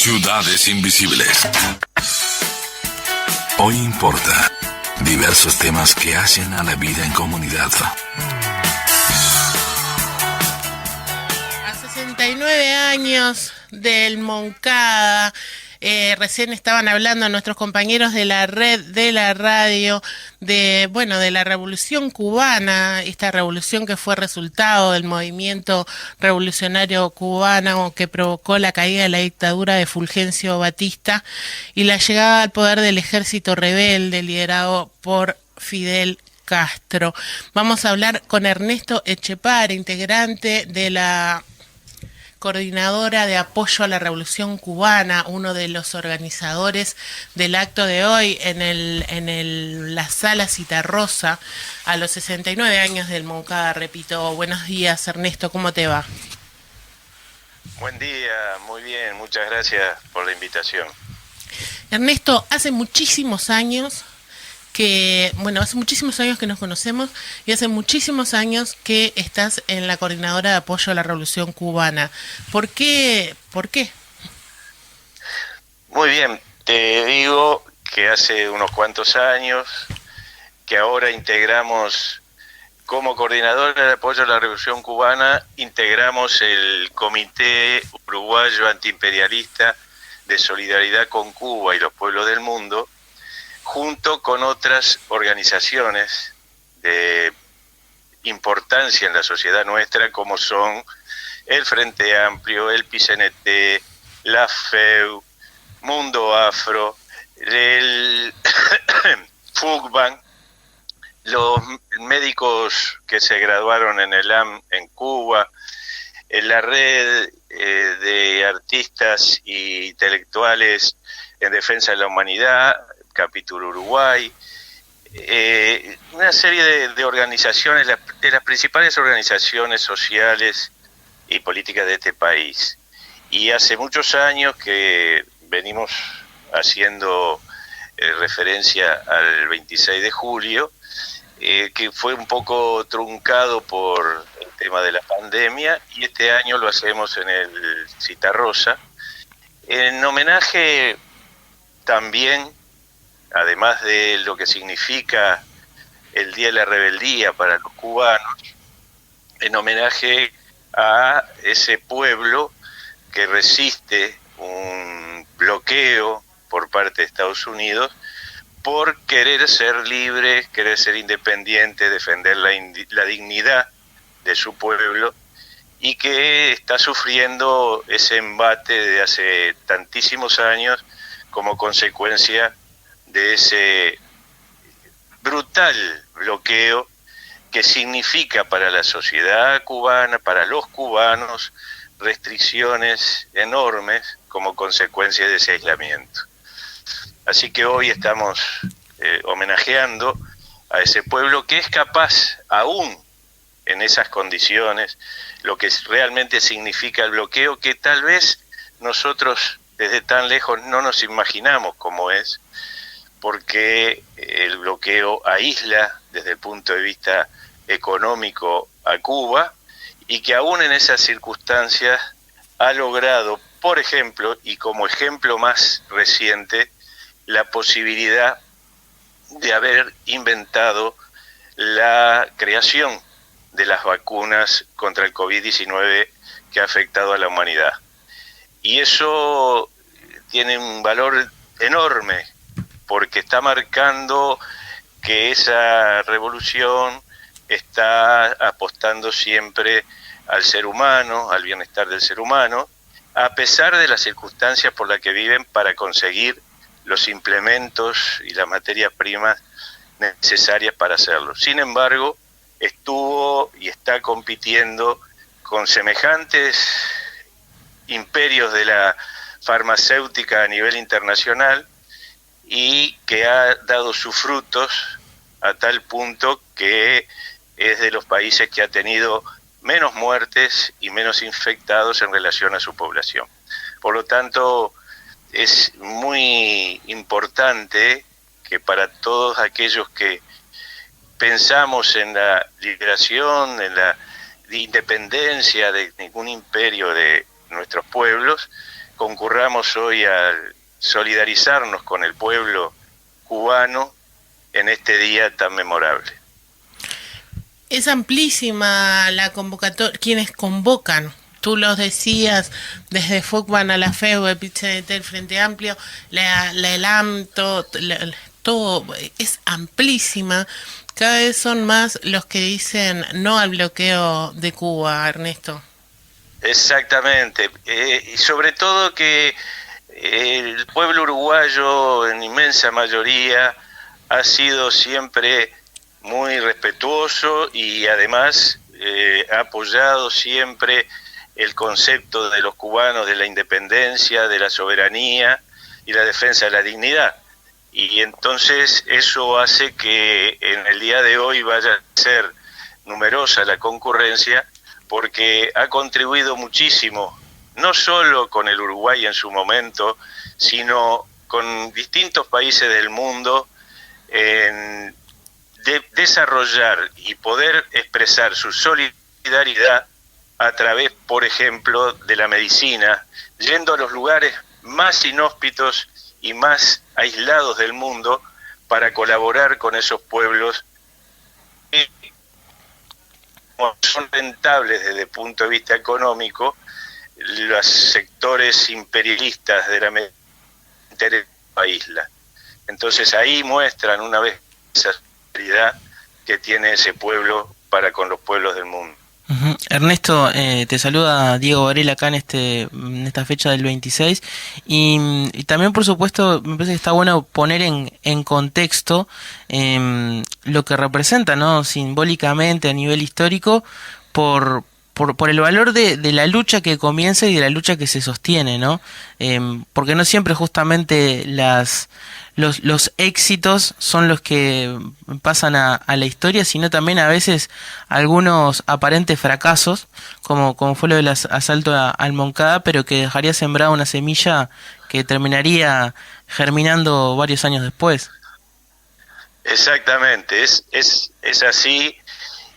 Ciudades invisibles. Hoy importa diversos temas que hacen a la vida en comunidad. A 69 años del Moncada, recién estaban hablando nuestros compañeros de la red de la radio de la revolución cubana, esta revolución que fue resultado del movimiento revolucionario cubano que provocó la caída de la dictadura de Fulgencio Batista y la llegada al poder del ejército rebelde liderado por Fidel Castro. Vamos a hablar con Ernesto Etchepare, integrante de la coordinadora de apoyo a la Revolución Cubana, uno de los organizadores del acto de hoy en la sala Citarrosa, a los 69 años del Moncada, repito. Buenos días, Ernesto, ¿cómo te va? Buen día, muy bien, muchas gracias por la invitación. Ernesto, hace muchísimos años que nos conocemos y hace muchísimos años que estás en la coordinadora de apoyo a la Revolución Cubana. ¿Por qué? Muy bien, te digo que hace unos cuantos años que ahora integramos, como coordinadora de apoyo a la Revolución Cubana, integramos el Comité Uruguayo Antiimperialista de Solidaridad con Cuba y los Pueblos del Mundo, junto con otras organizaciones de importancia en la sociedad nuestra, como son el Frente Amplio, el PCNT, la FEU, Mundo Afro, el FUCBAN, los médicos que se graduaron en el AM en Cuba, la red de artistas e intelectuales en defensa de la humanidad, Capítulo Uruguay, una serie de organizaciones, de las principales organizaciones sociales y políticas de este país. Y hace muchos años que venimos haciendo referencia al 26 de julio, que fue un poco truncado por el tema de la pandemia, y este año lo hacemos en el Citarrosa, en homenaje también, además de lo que significa el Día de la Rebeldía para los cubanos, en homenaje a ese pueblo que resiste un bloqueo por parte de Estados Unidos por querer ser libre, querer ser independiente, defender la dignidad de su pueblo, y que está sufriendo ese embate de hace tantísimos años como consecuencia de ese brutal bloqueo que significa para la sociedad cubana, para los cubanos, restricciones enormes como consecuencia de ese aislamiento. Así que hoy estamos homenajeando a ese pueblo que es capaz, aún en esas condiciones, lo que realmente significa el bloqueo, que tal vez nosotros desde tan lejos no nos imaginamos cómo es, porque el bloqueo aísla desde el punto de vista económico a Cuba, y que aún en esas circunstancias ha logrado, por ejemplo, y como ejemplo más reciente, la posibilidad de haber inventado la creación de las vacunas contra el COVID-19 que ha afectado a la humanidad. Y eso tiene un valor enorme, porque está marcando que esa revolución está apostando siempre al ser humano, al bienestar del ser humano, a pesar de las circunstancias por las que viven, para conseguir los implementos y las materias primas necesarias para hacerlo. Sin embargo, estuvo y está compitiendo con semejantes imperios de la farmacéutica a nivel internacional, y que ha dado sus frutos a tal punto que es de los países que ha tenido menos muertes y menos infectados en relación a su población. Por lo tanto, es muy importante que para todos aquellos que pensamos en la liberación, en la independencia de ningún imperio de nuestros pueblos, concurramos hoy a solidarizarnos con el pueblo cubano en este día tan memorable. Es amplísima la convocatoria, quienes convocan. Tú los decías, desde FUCBAN a la FEU, el PIT-CNT, el Frente Amplio, la ELAM, todo es amplísima. Cada vez son más los que dicen no al bloqueo de Cuba, Ernesto. Exactamente, y sobre todo que el pueblo uruguayo en inmensa mayoría ha sido siempre muy respetuoso y además ha apoyado siempre el concepto de los cubanos de la independencia, de la soberanía y la defensa de la dignidad. Y entonces eso hace que en el día de hoy vaya a ser numerosa la concurrencia, porque ha contribuido muchísimo, no solo con el Uruguay en su momento, sino con distintos países del mundo, en desarrollar y poder expresar su solidaridad a través, por ejemplo, de la medicina, yendo a los lugares más inhóspitos y más aislados del mundo para colaborar con esos pueblos que son rentables desde el punto de vista económico. Los sectores imperialistas de la isla. Entonces ahí muestran una vez esa solidaridad que tiene ese pueblo para con los pueblos del mundo. Ernesto, te saluda Diego Varela acá en esta fecha del 26 y también por supuesto me parece que está bueno poner en contexto lo que representa, ¿no?, simbólicamente a nivel histórico por el valor de la lucha que comienza y de la lucha que se sostiene, ¿no? Porque no siempre justamente los éxitos son los que pasan a la historia, sino también a veces algunos aparentes fracasos, como fue lo del asalto al Moncada, pero que dejaría sembrada una semilla que terminaría germinando varios años después. Exactamente, es así,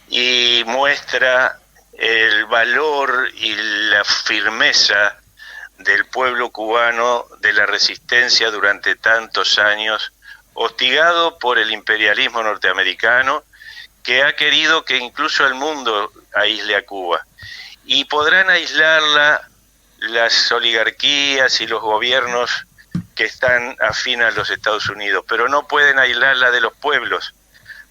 y muestra el valor y la firmeza del pueblo cubano, de la resistencia durante tantos años, hostigado por el imperialismo norteamericano, que ha querido que incluso el mundo aísle a Cuba. Y podrán aislarla las oligarquías y los gobiernos que están afín a los Estados Unidos, pero no pueden aislarla de los pueblos,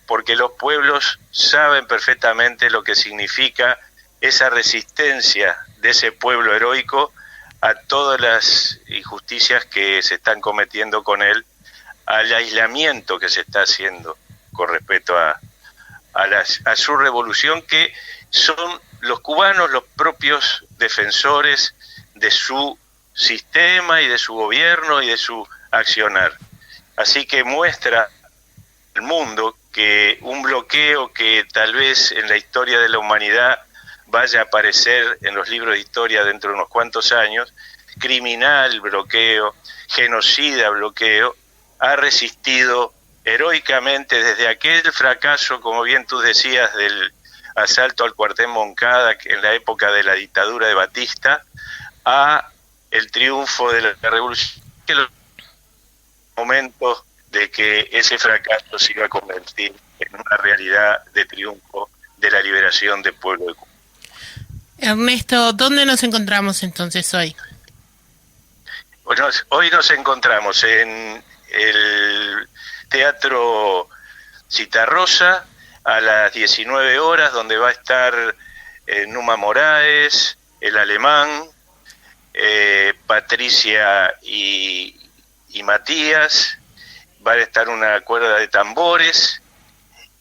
porque los pueblos saben perfectamente lo que significa esa resistencia de ese pueblo heroico a todas las injusticias que se están cometiendo con él, al aislamiento que se está haciendo con respecto a su revolución, que son los cubanos los propios defensores de su sistema y de su gobierno y de su accionar. Así que muestra al mundo que un bloqueo que tal vez en la historia de la humanidad vaya a aparecer en los libros de historia dentro de unos cuantos años, criminal bloqueo, genocida bloqueo, ha resistido heroicamente desde aquel fracaso, como bien tú decías, del asalto al cuartel Moncada en la época de la dictadura de Batista, a el triunfo de la revolución, que los momentos de que ese fracaso se iba a convertir en una realidad de triunfo de la liberación del pueblo de Cuba. Ernesto, ¿dónde nos encontramos entonces hoy? Bueno, hoy nos encontramos en el Teatro Citarrosa a las 19 horas, donde va a estar Numa Moraes, el alemán, Patricia y Matías, va a estar una cuerda de tambores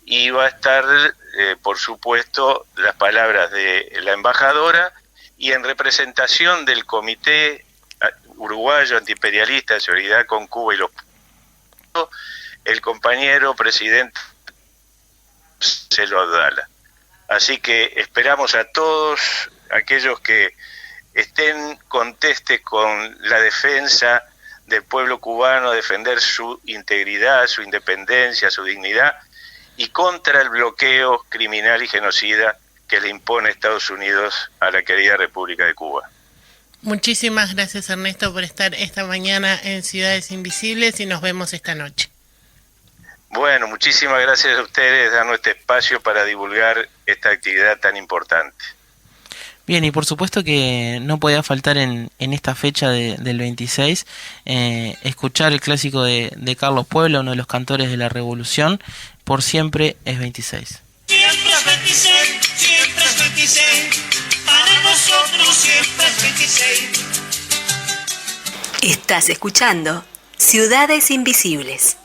y va a estar, por supuesto, las palabras de la embajadora, y en representación del Comité Uruguayo Antiimperialista de Solidaridad con Cuba y los pueblos, el compañero presidente Marcelo Abdala. Así que esperamos a todos aquellos que estén contestes con la defensa del pueblo cubano, defender su integridad, su independencia, su dignidad, y contra el bloqueo criminal y genocida que le impone Estados Unidos a la querida República de Cuba. Muchísimas gracias, Ernesto, por estar esta mañana en Ciudades Invisibles y nos vemos esta noche. Bueno, muchísimas gracias a ustedes, darnos este espacio para divulgar esta actividad tan importante. Bien, y por supuesto que no podía faltar en esta fecha del 26 escuchar el clásico de Carlos Puebla, uno de los cantores de la Revolución, Por siempre es 26. Siempre es 26, siempre es 26, para nosotros siempre es 26. Estás escuchando Ciudades Invisibles.